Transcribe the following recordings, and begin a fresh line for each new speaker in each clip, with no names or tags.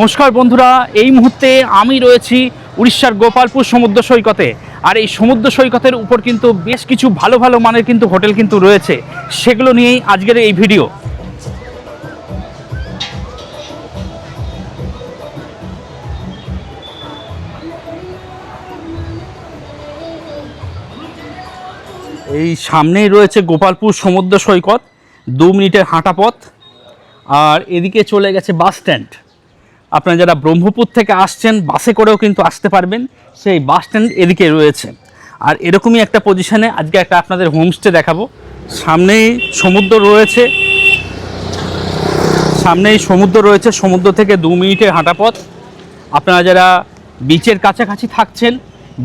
নমস্কার বন্ধুরা, এই মুহূর্তে আমি রয়েছি উড়িষ্যার গোপালপুর সমুদ্র সৈকতে। আর এই সমুদ্র সৈকতের উপর কিন্তু বেশ কিছু ভালো ভালো মানের কিন্তু হোটেল কিন্তু রয়েছে, সেগুলো নিয়েই আজকের এই ভিডিও। এই সামনেই রয়েছে গোপালপুর সমুদ্র সৈকত, 2 মিনিটের হাঁটা পথ। আর এদিকে চলে গেছে বাস স্ট্যান্ড। আপনারা যারা ব্রহ্মপুর থেকে আসছেন বাসে করেও কিন্তু আসতে পারবেন, সেই বাস স্ট্যান্ড এদিকে রয়েছে। আর এরকমই একটা পজিশনে আজকে একটা আপনাদের হোমস্টে দেখাবো। সামনেই সমুদ্র রয়েছে, সমুদ্র থেকে 2 মিনিটের হাঁটা পথ। আপনারা যারা বিচের কাছাকাছি থাকছেন,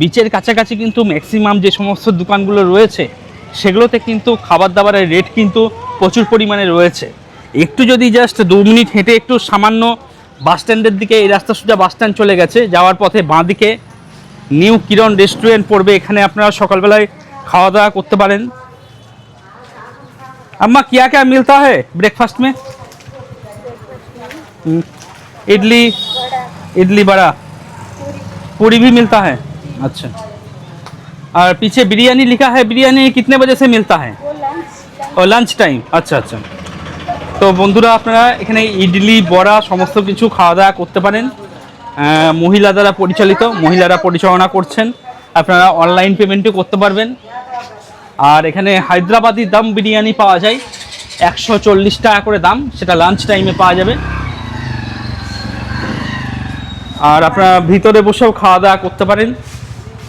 বিচের কাছাকাছি কিন্তু ম্যাক্সিমাম যে সমস্ত দোকানগুলো রয়েছে সেগুলোতে কিন্তু খাবার দাবারের রেট কিন্তু প্রচুর পরিমাণে রয়েছে। একটু যদি জাস্ট 2 মিনিট হেঁটে একটু সামান্য বাস স্ট্যান্ডের দিকে, এই রাস্তা সোজা বাস স্ট্যান্ড চলে গেছে, যাওয়ার পথে বাঁদিকে নিউ কিরণ রেস্টুরেন্ট পড়বে। এখানে আপনারা সকালবেলায় খাওয়া দাওয়া করতে পারেন। अम्मा क्या क्या मिलता है ब्रेकफास्ट में? इडली बड़ा, पूरी भी मिलता है। अच्छा, और पीछे बिरयानी लिखा है, बिरयानी कितने बजे से मिलता है? और लंच टाइम। अच्छा अच्छा। তো বন্ধুরা, আপনারা এখানে ইডলি বড়া সমস্ত কিছু খাওয়া দাওয়া করতে পারেন। মহিলা দ্বারা পরিচালিত, মহিলারা পরিচালনা করছেন। আপনারা অনলাইন পেমেন্টও করতে পারবেন। আর এখানে হায়দ্রাবাদি দম বিরিয়ানি পাওয়া যায়, 140 টাকা করে দাম, সেটা লাঞ্চ টাইমে পাওয়া যাবে। আর আপনারা ভিতরে বসেও খাওয়া দাওয়া করতে পারেন।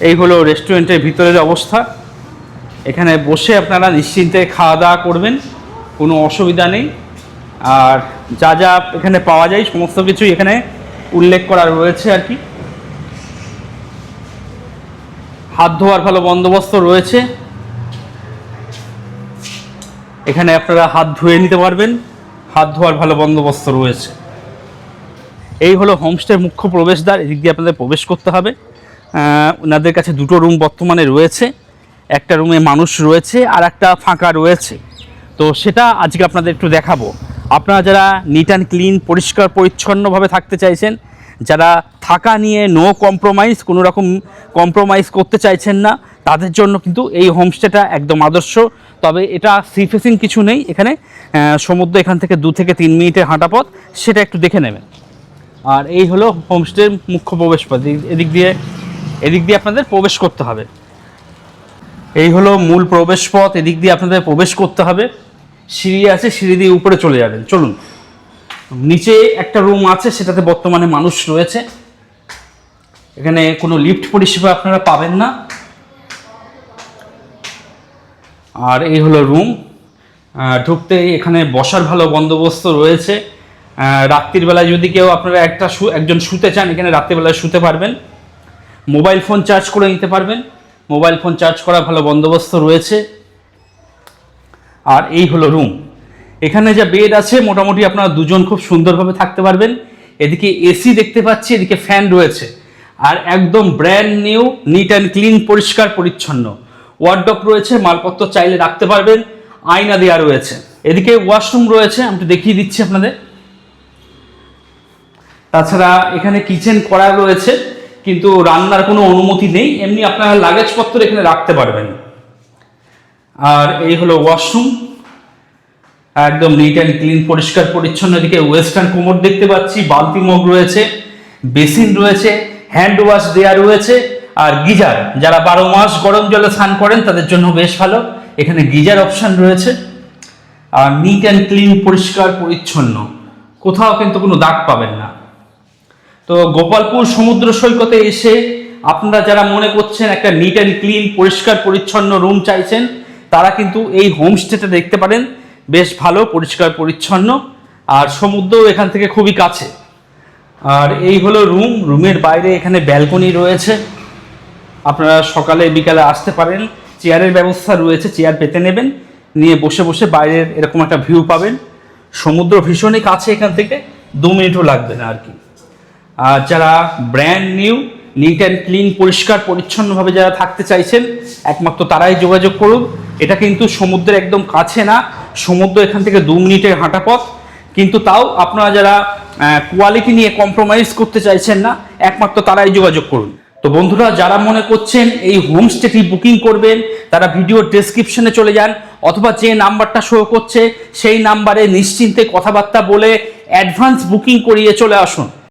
এই হলো রেস্টুরেন্টের ভিতরের অবস্থা। এখানে বসে আপনারা নিশ্চিন্তে খাওয়া দাওয়া করবেন, কোনো অসুবিধা নেই। আর যা যা এখানে পাওয়া যায় সমস্ত কিছুই এখানে উল্লেখ করা রয়েছে আর কি। হাত ধোয়ার ভালো বন্দোবস্ত রয়েছে, এখানে আপনারা হাত ধুয়ে নিতে পারবেন, হাত ধোয়ার ভালো বন্দোবস্ত রয়েছে। এই হলো হোমস্টের মুখ্য প্রবেশদ্বার, এদিক দিয়ে আপনাদের প্রবেশ করতে হবে। ওনাদের কাছে 2টো রুম বর্তমানে রয়েছে, একটা রুমে মানুষ রয়েছে আর একটা ফাঁকা রয়েছে। তো সেটা আজকে আপনাদের একটু দেখাবো। আপনারা যারা নিট অ্যান্ড ক্লিন, পরিষ্কার পরিচ্ছন্নভাবে থাকতে চাইছেন, যারা থাকা নিয়ে নো কম্প্রোমাইজ, কোনো রকম কম্প্রোমাইজ করতে চাইছেন না, তাদের জন্য কিন্তু এই হোমস্টেটা একদম আদর্শ। তবে এটা সি ফেসিং কিছু নেই, এখানে সমুদ্র এখান থেকে 2 থেকে 3 মিনিটের হাঁটা পথ, সেটা একটু দেখে নেবেন। আর এই হলো হোমস্টের মুখ্য প্রবেশপথ, এদিক দিয়ে আপনাদের প্রবেশ করতে হবে। এই হলো মূল প্রবেশপথ, এদিক দিয়ে আপনাদের প্রবেশ করতে হবে। সিঁড়ি আছে, সিঁড়ি দিয়ে উপরে চলে যাবেন। চলুন, নিচে একটা রুম আছে, সেটাতে বর্তমানে মানুষ রয়েছে। এখানে কোনো লিফট পরিষেবা আপনারা পাবেন না। আর এই হলো রুম, ঢুকতেই এখানে বসার ভালো বন্দোবস্ত রয়েছে। রাত্রির বেলায় যদি কেউ আপনারা একজন শুতে চান, এখানে রাত্রিবেলায় শুতে পারবেন। মোবাইল ফোন চার্জ করে নিতে পারবেন, মোবাইল ফোন চার্জ করা ভালো বন্দোবস্ত রয়েছে। আর এই হলো রুম, এখানে যা বেড আছে মোটামুটি আপনারা 2 জন খুব সুন্দরভাবে থাকতে পারবেন। এদিকে এসি দেখতে পাচ্ছি, এদিকে ফ্যান রয়েছে। আর একদম brand new, neat and clean, পরিষ্কার পরিচ্ছন্ন। ওয়ার্ডরোব রয়েছে, মালপত্র চাইলে রাখতে পারবেন, আয়না দেওয়া রয়েছে। এদিকে ওয়াশরুম রয়েছে, আমি একটু দেখিয়ে দিচ্ছি আপনাদের। তাছাড়া এখানে কিচেন করা রয়েছে, কিন্তু রান্নার কোনো অনুমতি নেই, এমনি আপনারা লাগেজপত্র এখানে রাখতে পারবেন। আর এই হলো ওয়াশরুম, একদম নিট অ্যান্ড ক্লিন, পরিষ্কার পরিচ্ছন্ন। এদিকে ওয়েস্টার্ন কোমর দেখতে পাচ্ছি, বালতি মগ রয়েছে, বেসিন রয়েছে, হ্যান্ড ওয়াশ দেওয়া রয়েছে। আর গিজার, যারা 12 মাস গরম জলে স্নান করেন তাদের জন্য বেশ ভালো, এখানে গিজার অপশান রয়েছে। আর নিট অ্যান্ড ক্লিন, পরিষ্কার পরিচ্ছন্ন, কোথাও কিন্তু কোনো দাগ পাবেন না। তো গোপালপুর সমুদ্র সৈকতে এসে আপনারা যারা মনে করছেন একটা নিট অ্যান্ড ক্লিন, পরিষ্কার পরিচ্ছন্ন রুম চাইছেন, তারা কিন্তু এই হোমস্টেটা দেখতে পারেন। বেশ ভালো, পরিষ্কার পরিচ্ছন্ন, আর সমুদ্রও এখান থেকে খুবই কাছে। আর এই হলো রুম, রুমের বাইরে এখানে ব্যালকনি রয়েছে, আপনারা সকালে বিকালে আসতে পারেন। চেয়ারের ব্যবস্থা রয়েছে, চেয়ার পেতে নেবেন, নিয়ে বসে বসে বাইরের এরকম একটা ভিউ পাবেন। সমুদ্র ভীষণই কাছে, এখান থেকে 2 মিনিটও লাগবে না আর কি। আর যারা brand new, neat and clean, পরিষ্কার পরিচ্ছন্নভাবে যারা থাকতে চাইছেন, একমাত্র তারাই যোগাযোগ করুন। এটা কিন্তু সমুদ্রের একদম কাছে না, সমুদ্র এখান থেকে 2 মিনিটের হাঁটা পথ। কিন্তু তাও আপনারা যারা কোয়ালিটি নিয়ে কম্প্রোমাইজ করতে চাইছেন না, একমাত্র তারাই যোগাযোগ করুন। তো বন্ধুরা, যারা মনে করছেন এই হোমস্টেটি বুকিং করবেন, তারা ভিডিওর ডেসক্রিপশনে চলে যান, অথবা যে নাম্বারটা শো করছে সেই নাম্বারে নিশ্চিন্তে কথাবার্তা বলে অ্যাডভান্স বুকিং করিয়ে চলে আসুন।